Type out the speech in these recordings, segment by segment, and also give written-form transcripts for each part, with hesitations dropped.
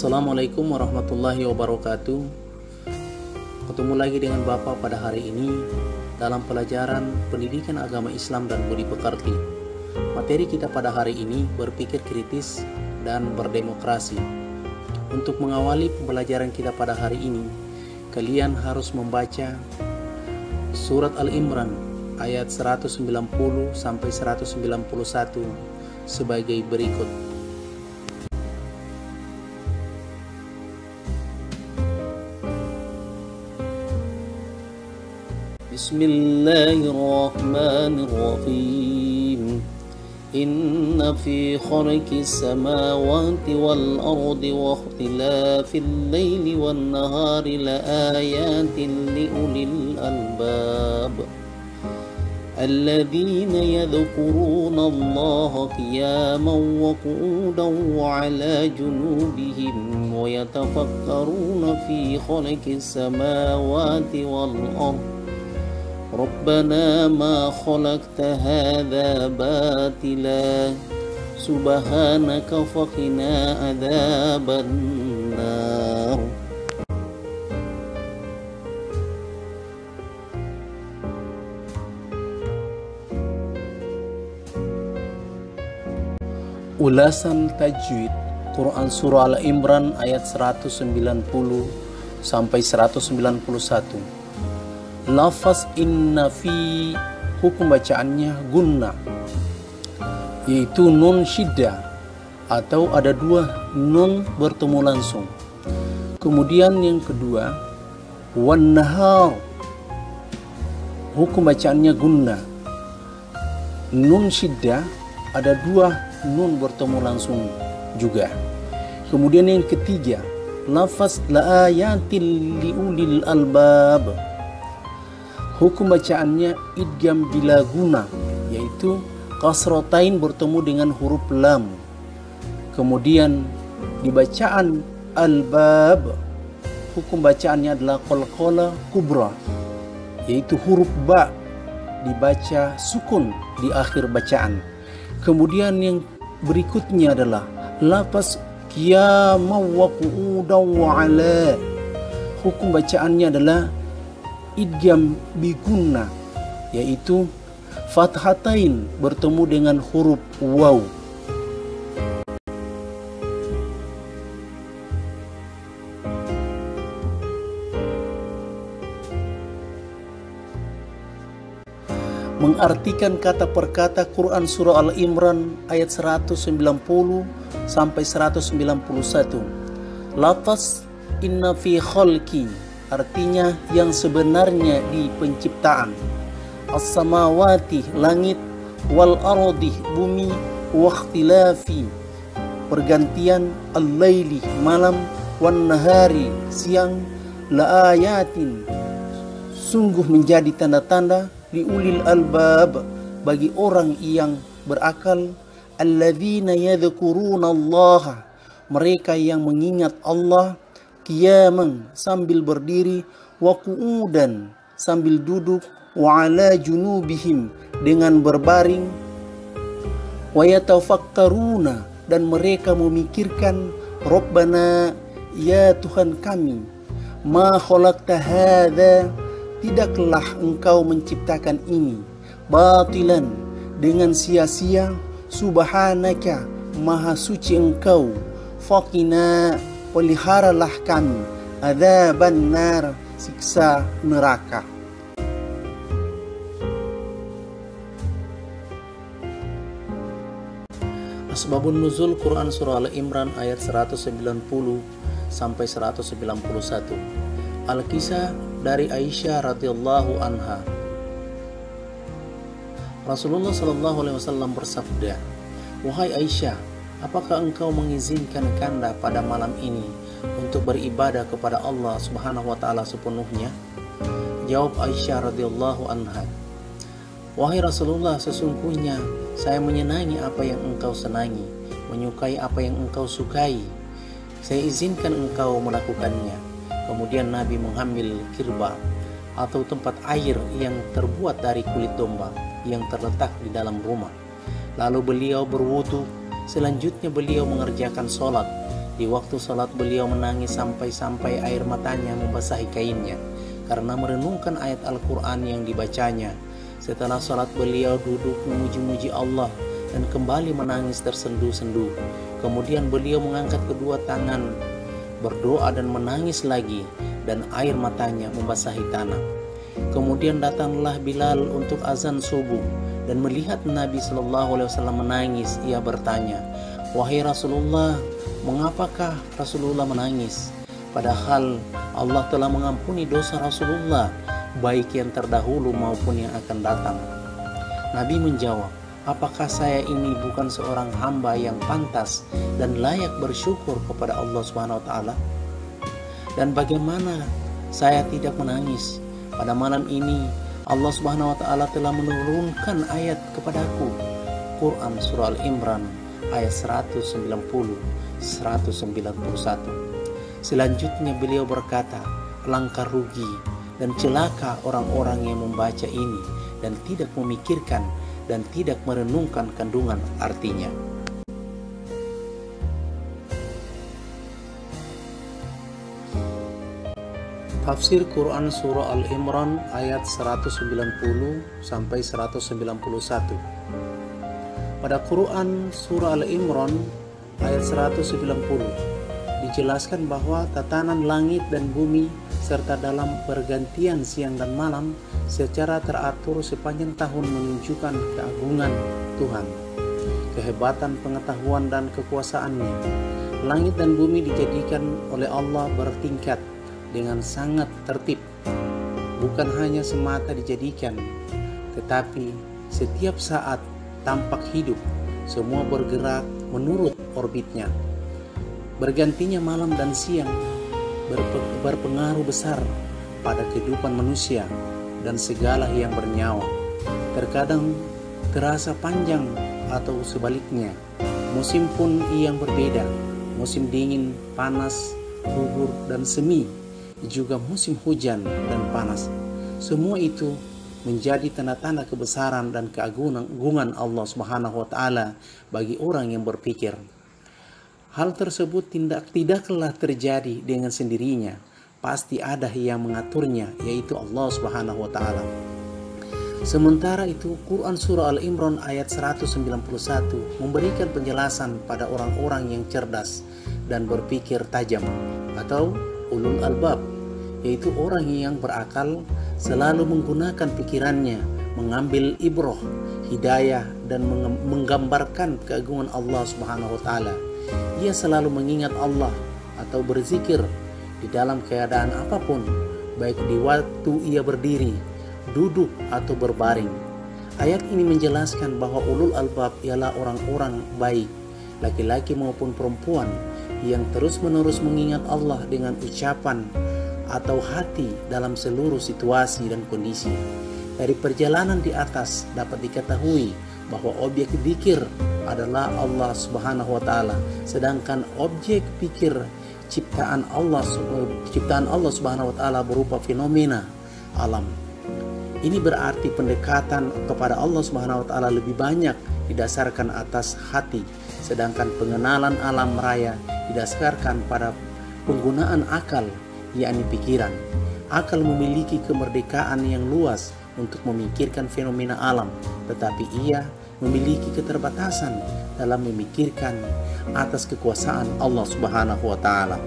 Assalamualaikum warahmatullahi wabarakatuh. Ketemu lagi dengan Bapak pada hari ini dalam pelajaran Pendidikan Agama Islam dan Budi Pekerti. Materi kita pada hari ini berpikir kritis dan berdemokrasi. Untuk mengawali pembelajaran kita pada hari ini, kalian harus membaca Surat Al-Imran ayat 190 sampai 191 sebagai berikut. Bismillahirrahmanirrahim. Inna fi khalqis samawati wal ardi wa ikhtilafil laili wan nahari laayatin liulil albab الذين يذكرون الله قياما وقعودا وعلى جنوبهم ويتفكرون في خلق السماوات والأرض ربنا ما خلقت هذا باطلا سبحانك فقنا عذاب النار. Ulasan tajwid Quran Surah Al-Imran ayat 190 sampai 191. Lafaz inna fi, hukum bacaannya gunna, yaitu nun syiddah atau ada dua nun bertemu langsung. Kemudian yang kedua wan nahar, hukum bacaannya gunna, nun syiddah ada dua nun bertemu langsung juga. Kemudian yang ketiga lafaz laayatil liulil albab, hukum bacaannya idgham bila guna, yaitu kasrotain bertemu dengan huruf lam. Kemudian di bacaan albab, hukum bacaannya adalah qalqalah kubra, yaitu huruf ba dibaca sukun di akhir bacaan. Kemudian yang berikutnya adalah lafaz qiyaman wa qu'udan wa 'ala, hukum bacaannya adalah idgham bigunna, yaitu fathatain bertemu dengan huruf waw. Mengartikan kata per kata Quran Surah Al-Imran ayat 190 sampai 191. Lafaz inna fi khalqi artinya yang sebenarnya di penciptaan, as-samawati langit, wal ardi bumi, wa ikhtilafi pergantian, al-laili malam, wan nahari siang, la ayatin sungguh menjadi tanda-tanda, li ulil albab bagi orang yang berakal, alladzina yadhkuruna Allah mereka yang mengingat Allah, qiyaman sambil berdiri, wa qu'udan sambil duduk, wa ala junubihim dengan berbaring, wa yatafakkaruna dan mereka memikirkan, Rabbana ya Tuhan kami, ma khalaqta hadza tidaklah engkau menciptakan ini, batilan dengan sia-sia, subhanaka maha suci engkau, faqina peliharalah kami, adzaban nar siksa neraka. Asbabun nuzul Quran Surah Al-Imran ayat 190 sampai 191. Al-Kisah dari Aisyah radhiyallahu anha. Rasulullah sallallahu alaihi wasallam bersabda, "Wahai Aisyah, apakah engkau mengizinkan Kanda pada malam ini untuk beribadah kepada Allah Subhanahu wa taala sepenuhnya?" Jawab Aisyah radhiyallahu anha, "Wahai Rasulullah, sesungguhnya saya menyenangi apa yang engkau senangi, menyukai apa yang engkau sukai. Saya izinkan engkau melakukannya." Kemudian Nabi mengambil kirba atau tempat air yang terbuat dari kulit domba yang terletak di dalam rumah. Lalu beliau berwudu. Selanjutnya beliau mengerjakan sholat. Di waktu salat beliau menangis sampai-sampai air matanya membasahi kainnya karena merenungkan ayat Al-Quran yang dibacanya. Setelah salat beliau duduk memuji-muji Allah dan kembali menangis tersendu-sendu. Kemudian beliau mengangkat kedua tangan, berdoa dan menangis lagi, dan air matanya membasahi tanah. Kemudian datanglah Bilal untuk azan subuh, dan melihat Nabi SAW menangis, ia bertanya, "Wahai Rasulullah, mengapakah Rasulullah menangis? Padahal Allah telah mengampuni dosa Rasulullah, baik yang terdahulu maupun yang akan datang." Nabi menjawab, "Apakah saya ini bukan seorang hamba yang pantas dan layak bersyukur kepada Allah SWT? Dan bagaimana saya tidak menangis? Pada malam ini Allah SWT telah menurunkan ayat kepadaku." Quran Surah Al-Imran ayat 190-191. Selanjutnya beliau berkata, "Alangkah rugi dan celaka orang-orang yang membaca ini dan tidak memikirkan dan tidak merenungkan kandungan artinya." Tafsir Quran Surah Al-Imran ayat 190-191. Pada Quran Surah Al-Imran ayat 190 dijelaskan bahwa tatanan langit dan bumi serta dalam pergantian siang dan malam secara teratur sepanjang tahun menunjukkan keagungan Tuhan, kehebatan pengetahuan dan kekuasaannya. Langit dan bumi dijadikan oleh Allah bertingkat dengan sangat tertib. Bukan hanya semata dijadikan, tetapi setiap saat tampak hidup, semua bergerak menurut orbitnya. Bergantinya malam dan siang berpengaruh besar pada kehidupan manusia dan segala yang bernyawa. Terkadang terasa panjang atau sebaliknya. Musim pun yang berbeda. Musim dingin, panas, gugur, dan semi. Juga musim hujan dan panas. Semua itu menjadi tanda-tanda kebesaran dan keagungan Allah Subhanahu wa taala bagi orang yang berpikir. Hal tersebut tidaklah terjadi dengan sendirinya. Pasti ada yang mengaturnya, yaitu Allah Subhanahu wa taala. Sementara itu, Quran Surah Al-Imran ayat 191 memberikan penjelasan pada orang-orang yang cerdas dan berpikir tajam atau ulul albab, yaitu orang yang berakal, selalu menggunakan pikirannya, mengambil ibrah, hidayah, dan menggambarkan keagungan Allah Subhanahu wa taala. Ia selalu mengingat Allah atau berzikir di dalam keadaan apapun, baik di waktu ia berdiri, duduk, atau berbaring. Ayat ini menjelaskan bahwa ulul albab ialah orang-orang baik, laki-laki maupun perempuan, yang terus-menerus mengingat Allah dengan ucapan atau hati dalam seluruh situasi dan kondisi. Dari perjalanan di atas dapat diketahui bahwa objek zikir adalah Allah Subhanahu wa taala, sedangkan objek pikir ciptaan Allah Subhanahu wa taala berupa fenomena alam. Ini berarti pendekatan kepada Allah Subhanahu wa taala lebih banyak didasarkan atas hati, sedangkan pengenalan alam raya didasarkan pada penggunaan akal, yakni pikiran. Akal memiliki kemerdekaan yang luas untuk memikirkan fenomena alam, tetapi ia memiliki keterbatasan dalam memikirkan atas kekuasaan Allah Subhanahu wa taala.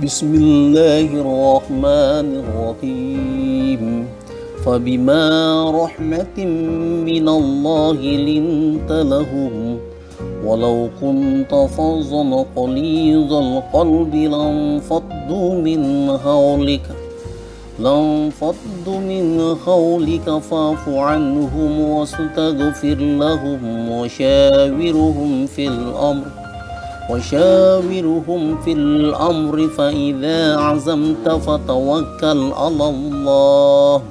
Bismillahirrahmanirrahim. فبما رحمة من الله لنت لهم ولو كنت فظا غليظ القلب لانفضوا من حولك فاعف عنهم واستغفر لهم وشاورهم في الأمر فإذا عزمت فتوكل على الله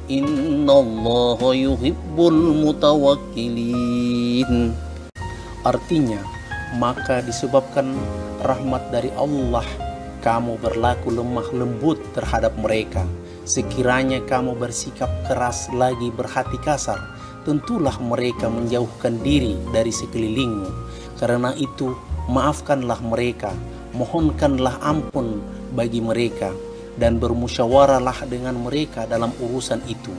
Innallaha yuhibbul mutawakkilin. Artinya, maka disebabkan rahmat dari Allah, kamu berlaku lemah lembut terhadap mereka. Sekiranya kamu bersikap keras lagi berhati kasar, tentulah mereka menjauhkan diri dari sekelilingmu. Karena itu, maafkanlah mereka, mohonkanlah ampun bagi mereka, dan bermusyawarahlah dengan mereka dalam urusan itu.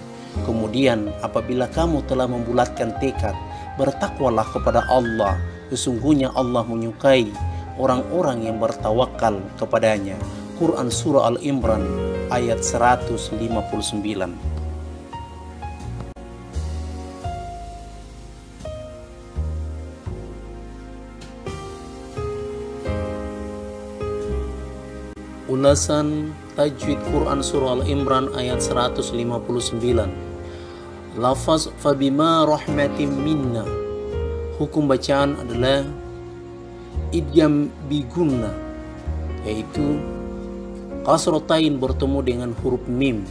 Kemudian apabila kamu telah membulatkan tekad, bertakwalah kepada Allah. Sesungguhnya Allah menyukai orang-orang yang bertawakal kepadanya. Quran Surah Al-Imran ayat 159. Ulasan tajwid Quran Surah Al-Imran ayat 159. Lafaz fabima rahmatim minna. Hukum bacaan adalah idgham bigunna, yaitu kasrotain bertemu dengan huruf mim.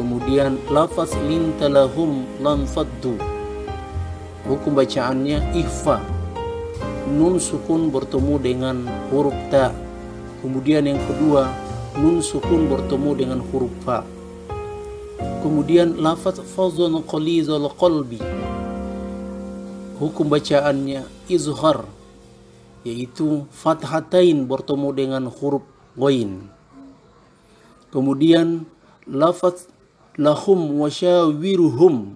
Kemudian lafaz lintalahum lanfaddu. Hukum bacaannya ikhfa, nun sukun bertemu dengan huruf ta. Kemudian yang kedua, nun sukun bertemu dengan huruf fa. Kemudian lafaz fazun qalizul qalbi. Hukum bacaannya izhar, yaitu fathatain bertemu dengan huruf ghain. Kemudian lafaz lahum wasyawiruhum.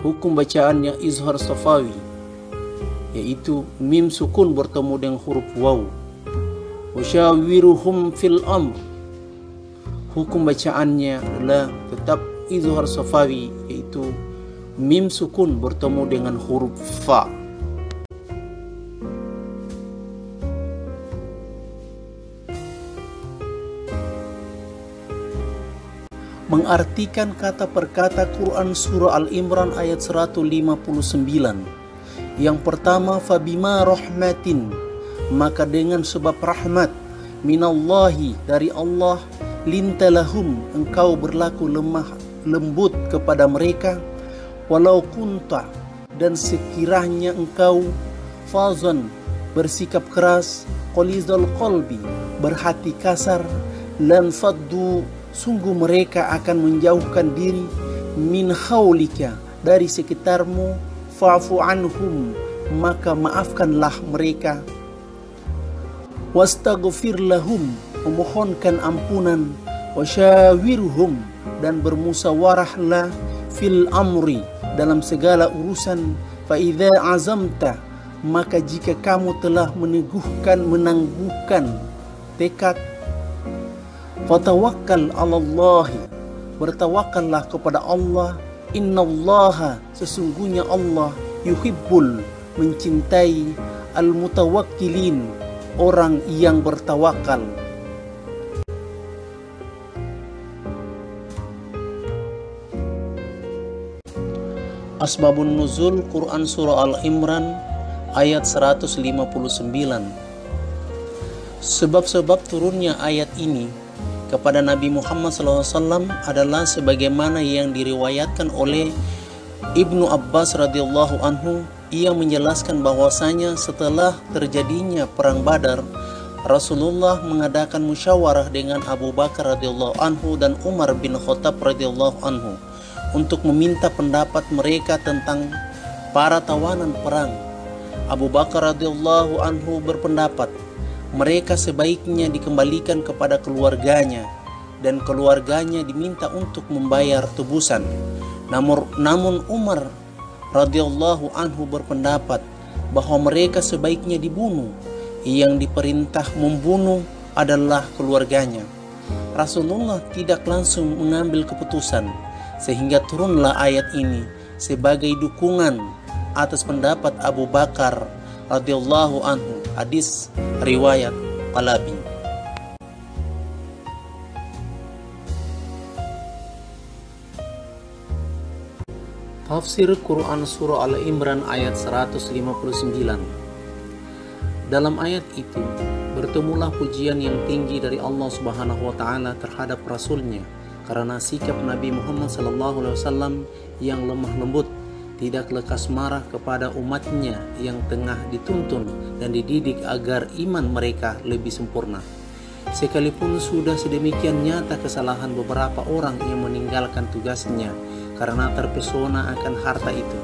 Hukum bacaannya izhar safawi, yaitu mim sukun bertemu dengan huruf waw. Wasyawiruhum fil amr. Hukum bacaannya adalah tetap izhar safawi, yaitu mim sukun bertemu dengan huruf fa. Mengartikan kata per kata Quran Surah Al-Imran ayat 159. Yang pertama, fabima rahmatin, maka dengan sebab rahmat, minallahi, dari Allah, lintalahum, engkau berlaku lemah lembut kepada mereka, walau kunta, dan sekiranya engkau fazan, bersikap keras, qalizul qalbi, berhati kasar, lan faddu, sungguh mereka akan menjauhkan diri, min haulika, dari sekitarmu, fa'fu anhum, maka maafkanlah mereka, wastaghfir lahum, memohonkan ampunan, wasyawirhum, dan bermusyawarahlah, fil amri, dalam segala urusan, fa idza azamta, maka jika kamu telah menangguhkan tekad, fatawakkal 'alallahi, bertawakallah kepada Allah, innallaha, sesungguhnya Allah, yuhibbul, mencintai, al-mutawakkilin, orang yang bertawakal. Asbabun Nuzul Quran Surah Al-Imran ayat 159. Sebab-sebab turunnya ayat ini kepada Nabi Muhammad SAW adalah sebagaimana yang diriwayatkan oleh Ibnu Abbas radhiyallahu anhu. Ia menjelaskan bahwasanya setelah terjadinya perang Badar, Rasulullah mengadakan musyawarah dengan Abu Bakar radhiyallahu anhu dan Umar bin Khattab radhiyallahu anhu untuk meminta pendapat mereka tentang para tawanan perang. Abu Bakar radhiyallahu anhu berpendapat mereka sebaiknya dikembalikan kepada keluarganya dan keluarganya diminta untuk membayar tebusan. Namun Umar radhiyallahu anhu berpendapat bahwa mereka sebaiknya dibunuh. Yang diperintah membunuh adalah keluarganya. Rasulullah tidak langsung mengambil keputusan, sehingga turunlah ayat ini sebagai dukungan atas pendapat Abu Bakar radhiyallahu anhu. Hadis riwayat Qalabi. Tafsir Quran Surah Al-Imran ayat 159. Dalam ayat itu bertemulah pujian yang tinggi dari Allah Subhanahu wa taala terhadap rasulnya karena sikap Nabi Muhammad SAW yang lemah lembut, tidak lekas marah kepada umatnya yang tengah dituntun dan dididik agar iman mereka lebih sempurna. Sekalipun sudah sedemikian nyata kesalahan beberapa orang yang meninggalkan tugasnya karena terpesona akan harta itu,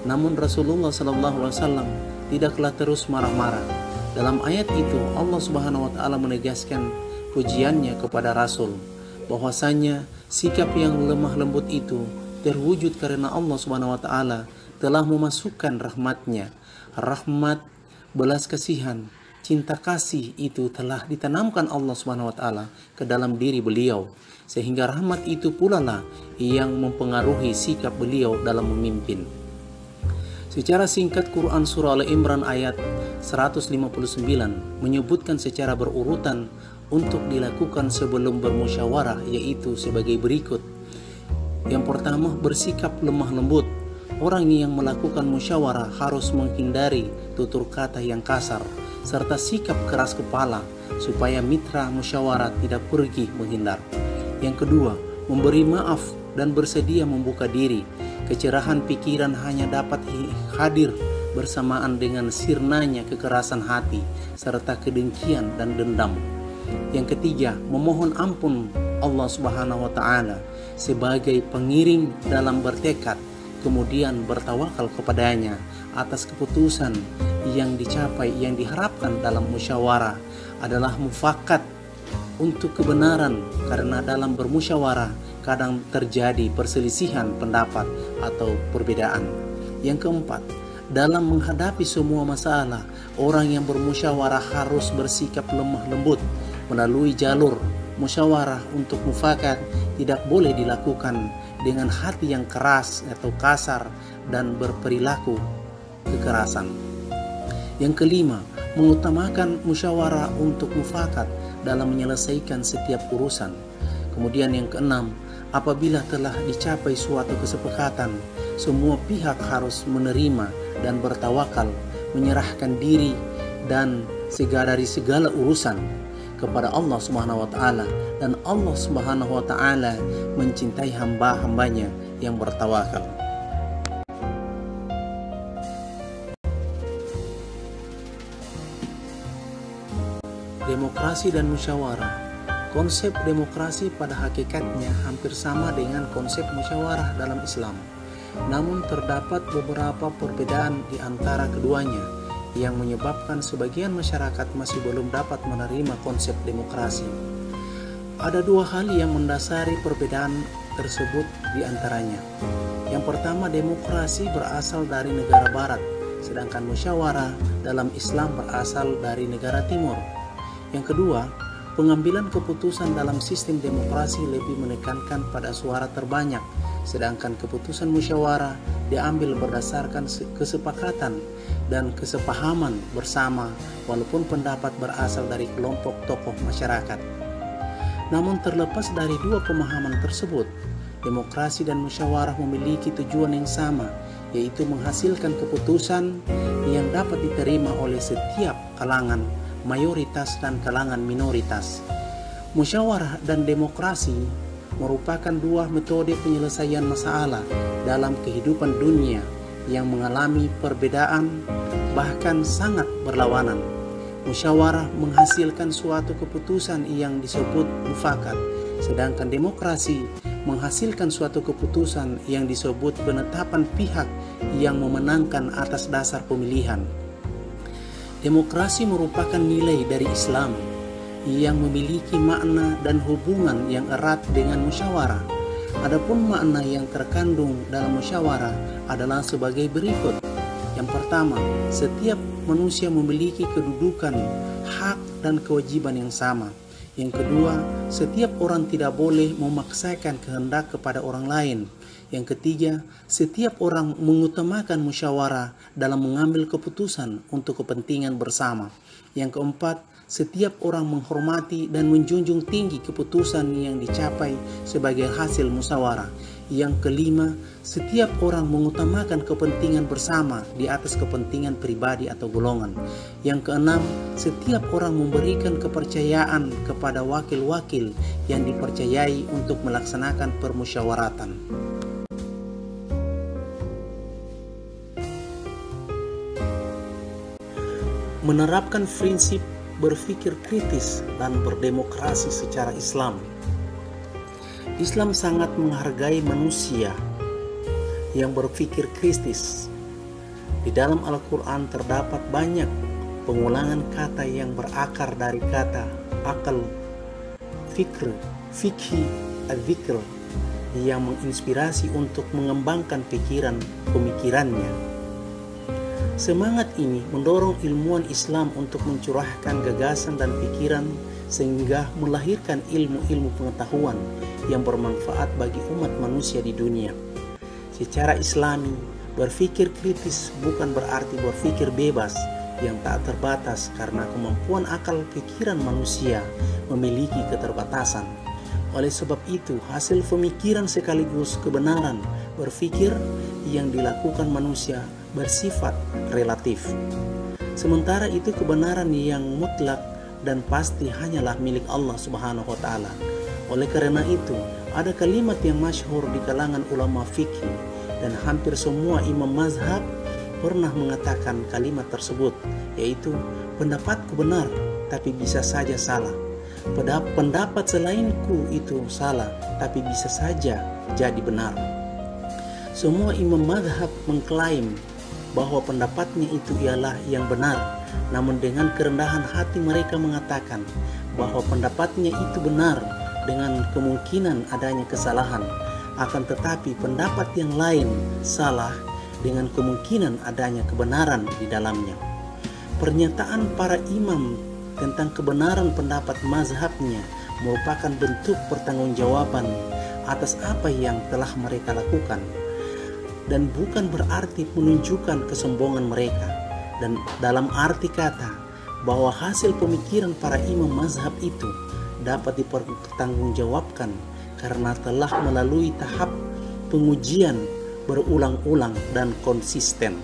namun Rasulullah SAW tidaklah terus marah-marah. Dalam ayat itu Allah Subhanahu wa taala menegaskan pujiannya kepada Rasul bahwasanya sikap yang lemah lembut itu terwujud karena Allah Subhanahu wa taala telah memasukkan rahmatnya. Rahmat, belas kasihan, cinta kasih itu telah ditanamkan Allah Subhanahu wa taala ke dalam diri beliau, sehingga rahmat itu pula lah yang mempengaruhi sikap beliau dalam memimpin. Secara singkat, Quran Surah Al-Imran ayat 159 menyebutkan secara berurutan untuk dilakukan sebelum bermusyawarah, yaitu sebagai berikut. Yang pertama, bersikap lemah lembut. Orang yang melakukan musyawarah harus menghindari tutur kata yang kasar serta sikap keras kepala supaya mitra musyawarah tidak pergi menghindar. Yang kedua, memberi maaf dan bersedia membuka diri. Kecerahan pikiran hanya dapat hadir bersamaan dengan sirnanya kekerasan hati serta kedengkian dan dendam. Yang ketiga, memohon ampun Allah Subhanahu wa taala sebagai pengiring dalam bertekad, kemudian bertawakal kepadanya atas keputusan yang dicapai. Yang diharapkan dalam musyawarah adalah mufakat untuk kebenaran, karena dalam bermusyawarah kadang terjadi perselisihan pendapat atau perbedaan. Yang keempat, dalam menghadapi semua masalah, orang yang bermusyawarah harus bersikap lemah lembut. Melalui jalur musyawarah untuk mufakat tidak boleh dilakukan dengan hati yang keras atau kasar dan berperilaku kekerasan. Yang kelima, mengutamakan musyawarah untuk mufakat dalam menyelesaikan setiap urusan. Kemudian yang keenam, apabila telah dicapai suatu kesepakatan, semua pihak harus menerima dan bertawakal, menyerahkan diri dan dari segala urusan kepada Allah Subhanahu wa taala, dan Allah Subhanahu wa taala mencintai hamba-hambanya yang bertawakal. Demokrasi dan musyawarah. Konsep demokrasi pada hakikatnya hampir sama dengan konsep musyawarah dalam Islam. Namun terdapat beberapa perbedaan di antara keduanya yang menyebabkan sebagian masyarakat masih belum dapat menerima konsep demokrasi. Ada dua hal yang mendasari perbedaan tersebut di antaranya. Yang pertama, demokrasi berasal dari negara barat, sedangkan musyawarah dalam Islam berasal dari negara timur. Yang kedua, pengambilan keputusan dalam sistem demokrasi lebih menekankan pada suara terbanyak, sedangkan keputusan musyawarah diambil berdasarkan kesepakatan dan kesepahaman bersama, walaupun pendapat berasal dari kelompok tokoh masyarakat. Namun terlepas dari dua pemahaman tersebut, demokrasi dan musyawarah memiliki tujuan yang sama, yaitu menghasilkan keputusan yang dapat diterima oleh setiap kalangan, mayoritas dan kalangan minoritas. Musyawarah dan demokrasi merupakan dua metode penyelesaian masalah dalam kehidupan dunia yang mengalami perbedaan, bahkan sangat berlawanan. Musyawarah menghasilkan suatu keputusan yang disebut mufakat, sedangkan demokrasi menghasilkan suatu keputusan yang disebut penetapan pihak yang memenangkan atas dasar pemilihan. Demokrasi merupakan nilai dari Islam yang memiliki makna dan hubungan yang erat dengan musyawarah. Adapun makna yang terkandung dalam musyawarah adalah sebagai berikut. Yang pertama, setiap manusia memiliki kedudukan, hak dan kewajiban yang sama. Yang kedua, setiap orang tidak boleh memaksakan kehendak kepada orang lain. Yang ketiga, setiap orang mengutamakan musyawarah dalam mengambil keputusan untuk kepentingan bersama. Yang keempat, setiap orang menghormati dan menjunjung tinggi keputusan yang dicapai sebagai hasil musyawarah. Yang kelima, setiap orang mengutamakan kepentingan bersama di atas kepentingan pribadi atau golongan. Yang keenam, setiap orang memberikan kepercayaan kepada wakil-wakil yang dipercayai untuk melaksanakan permusyawaratan. Menerapkan prinsip berpikir kritis dan berdemokrasi secara Islam. Islam sangat menghargai manusia yang berpikir kritis. Di dalam Al-Quran terdapat banyak pengulangan kata yang berakar dari kata akal, fikr, fikhi, adzikr, yang menginspirasi untuk mengembangkan pemikirannya. Semangat ini mendorong ilmuwan Islam untuk mencurahkan gagasan dan pikiran sehingga melahirkan ilmu-ilmu pengetahuan yang bermanfaat bagi umat manusia di dunia. Secara Islami, berpikir kritis bukan berarti berpikir bebas yang tak terbatas, karena kemampuan akal pikiran manusia memiliki keterbatasan. Oleh sebab itu, hasil pemikiran sekaligus kebenaran berpikir yang dilakukan manusia bersifat relatif. Sementara itu, kebenaran yang mutlak dan pasti hanyalah milik Allah Subhanahu wa Ta'ala. Oleh karena itu, ada kalimat yang masyhur di kalangan ulama fikih, dan hampir semua imam mazhab pernah mengatakan kalimat tersebut, yaitu pendapatku benar tapi bisa saja salah. Pendapat selainku itu salah tapi bisa saja jadi benar. Semua imam mazhab mengklaim bahwa pendapatnya itu ialah yang benar, namun dengan kerendahan hati mereka mengatakan bahwa pendapatnya itu benar dengan kemungkinan adanya kesalahan, akan tetapi pendapat yang lain salah dengan kemungkinan adanya kebenaran di dalamnya. Pernyataan para imam tentang kebenaran pendapat mazhabnya merupakan bentuk pertanggungjawaban atas apa yang telah mereka lakukan, dan bukan berarti menunjukkan kesombongan mereka, dan dalam arti kata bahwa hasil pemikiran para imam mazhab itu dapat dipertanggungjawabkan karena telah melalui tahap pengujian berulang-ulang dan konsisten.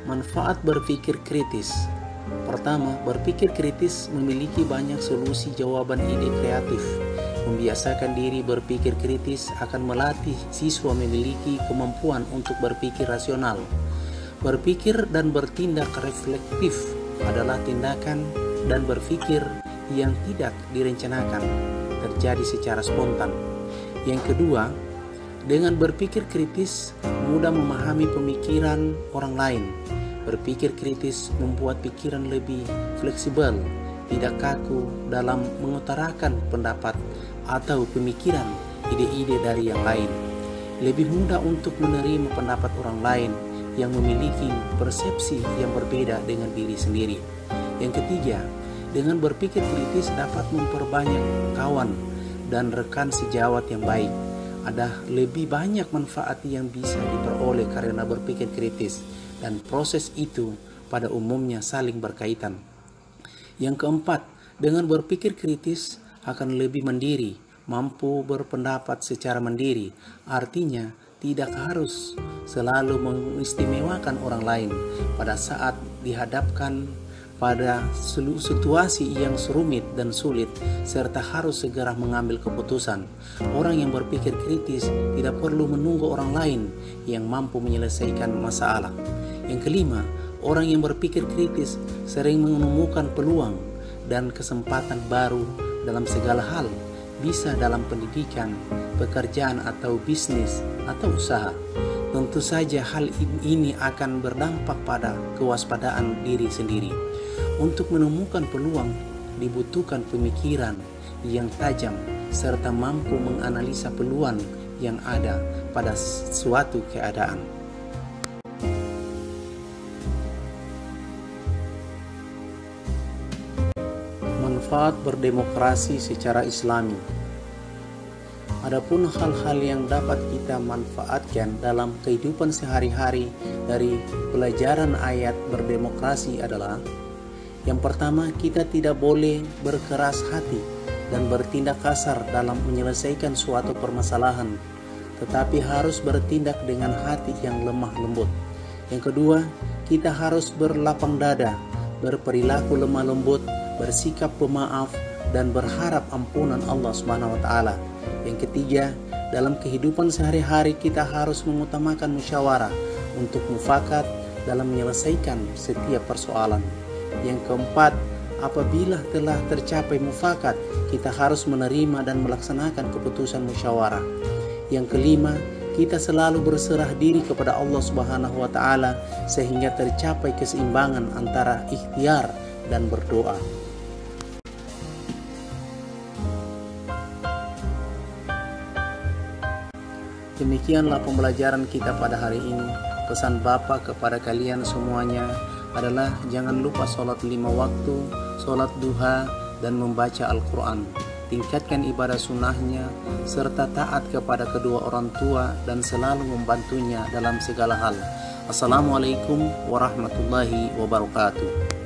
Manfaat berpikir kritis. Pertama, berpikir kritis memiliki banyak solusi jawaban ide kreatif. Membiasakan diri berpikir kritis akan melatih siswa memiliki kemampuan untuk berpikir rasional. Berpikir dan bertindak reflektif adalah tindakan dan berpikir yang tidak direncanakan, terjadi secara spontan. Yang kedua, dengan berpikir kritis mudah memahami pemikiran orang lain. Berpikir kritis membuat pikiran lebih fleksibel, tidak kaku dalam mengutarakan pendapat atau pemikiran ide-ide dari yang lain. Lebih mudah untuk menerima pendapat orang lain yang memiliki persepsi yang berbeda dengan diri sendiri. Yang ketiga, dengan berpikir kritis dapat memperbanyak kawan dan rekan sejawat yang baik. Ada lebih banyak manfaat yang bisa diperoleh karena berpikir kritis, dan proses itu pada umumnya saling berkaitan. Yang keempat, dengan berpikir kritis akan lebih mandiri, mampu berpendapat secara mandiri. Artinya, tidak harus selalu mengistimewakan orang lain pada saat dihadapkan pada situasi yang rumit dan sulit, serta harus segera mengambil keputusan. Orang yang berpikir kritis tidak perlu menunggu orang lain yang mampu menyelesaikan masalah. Yang kelima, orang yang berpikir kritis sering menemukan peluang dan kesempatan baru dalam segala hal, bisa dalam pendidikan, pekerjaan atau bisnis atau usaha. Tentu saja hal ini akan berdampak pada kewaspadaan diri sendiri. Untuk menemukan peluang dibutuhkan pemikiran yang tajam serta mampu menganalisa peluang yang ada pada suatu keadaan. Manfaat berdemokrasi secara Islami. Adapun hal-hal yang dapat kita manfaatkan dalam kehidupan sehari-hari dari pelajaran ayat berdemokrasi adalah: yang pertama, kita tidak boleh berkeras hati dan bertindak kasar dalam menyelesaikan suatu permasalahan, tetapi harus bertindak dengan hati yang lemah lembut. Yang kedua, kita harus berlapang dada, berperilaku lemah lembut, bersikap pemaaf, dan berharap ampunan Allah Subhanahu wa Ta'ala. Yang ketiga, dalam kehidupan sehari-hari kita harus mengutamakan musyawarah untuk mufakat dalam menyelesaikan setiap persoalan. Yang keempat, apabila telah tercapai mufakat, kita harus menerima dan melaksanakan keputusan musyawarah. Yang kelima, kita selalu berserah diri kepada Allah Subhanahu wa Ta'ala sehingga tercapai keseimbangan antara ikhtiar dan berdoa. Demikianlah pembelajaran kita pada hari ini. Pesan Bapak kepada kalian semuanya adalah jangan lupa sholat 5 waktu, sholat duha, dan membaca Al-Quran. Tingkatkan ibadah sunnahnya, serta taat kepada kedua orang tua dan selalu membantunya dalam segala hal. Assalamualaikum warahmatullahi wabarakatuh.